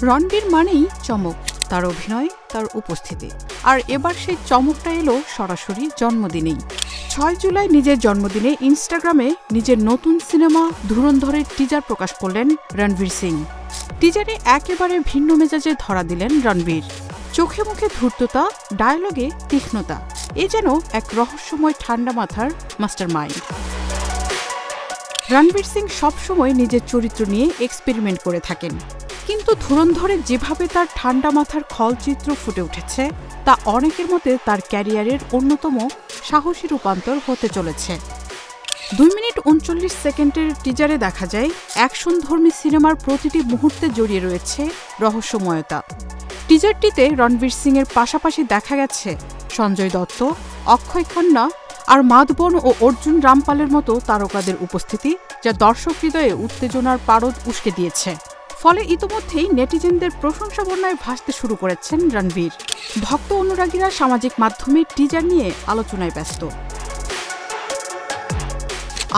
রণবীর মানেই চমক, তার অভিনয়, তার উপস্থিতি। আর এবার সেই চমকটা এলো সরাসরি জন্মদিনেই। ৬ জুলাই নিজের জন্মদিনে ইনস্টাগ্রামে নিজের নতুন সিনেমা ধুরন্ধরের টিজার প্রকাশ করলেন রণবীর সিং। টিজারে একেবারে ভিন্ন মেজাজে ধরা দিলেন রণবীর। চোখে মুখে ধূর্ততা, ডায়লগে তীক্ষ্ণতা, এ যেন এক রহস্যময় ঠান্ডা মাথার মাস্টার মাইন্ড। রণবীর সিং সবসময় নিজের চরিত্র নিয়ে এক্সপেরিমেন্ট করে থাকেন, কিন্তু ধুরন্ধরে যেভাবে তার ঠান্ডা মাথার খলচিত্র ফুটে উঠেছে তা অনেকের মতে তার ক্যারিয়ারের অন্যতম সাহসী রূপান্তর হতে চলেছে। ২ মিনিট ৩৯ সেকেন্ডের টিজারে দেখা যায় অ্যাকশনধর্মী সিনেমার প্রতিটি মুহূর্তে জড়িয়ে রয়েছে রহস্যময়তা। টিজারটিতে রণবীর সিংয়ের পাশাপাশি দেখা গেছে সঞ্জয় দত্ত, অক্ষয় খান্না আর মাধবন ও অর্জুন রামপালের মতো তারকাদের উপস্থিতি, যা দর্শক হৃদয়ে উত্তেজনার পারদ উস্কে দিয়েছে। ফলে ইতোমধ্যেই নেটিজেনদের প্রশংসা বন্যায় ভাসতে শুরু করেছেন রণবীর। ভক্ত অনুরাগীরা সামাজিক মাধ্যমে টিজার নিয়ে আলোচনায় ব্যস্ত।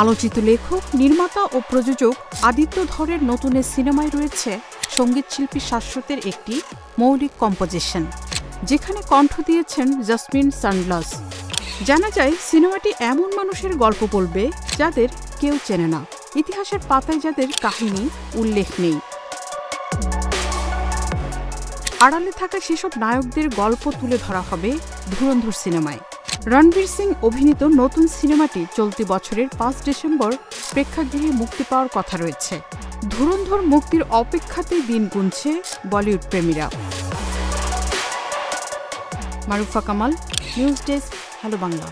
আলোচিত লেখক, নির্মাতা ও প্রযোজক আদিত্য ধরের নতুন সিনেমায় রয়েছে সঙ্গীতশিল্পী শাশ্বতের একটি মৌলিক কম্পোজিশন, যেখানে কণ্ঠ দিয়েছেন জাসমিন সানগ্লাস। জানা যায় সিনেমাটি এমন মানুষের গল্প বলবে যাদের কেউ চেনে না, ইতিহাসের পাতায় যাদের কাহিনী উল্লেখ নেই। আড়ালে থাকা সেসব নায়কদের গল্প তুলে ধরা হবে ধুরন্ধর সিনেমায়। রণবীর সিং অভিনীত নতুন সিনেমাটি চলতি বছরের ৫ ডিসেম্বর প্রেক্ষাগৃহে মুক্তি পাওয়ার কথা রয়েছে। ধুরন্ধর মুক্তির অপেক্ষাতেই দিন গুনছে বলিউড প্রেমীরা। Marufa Kamal, news desk, hello Bangla.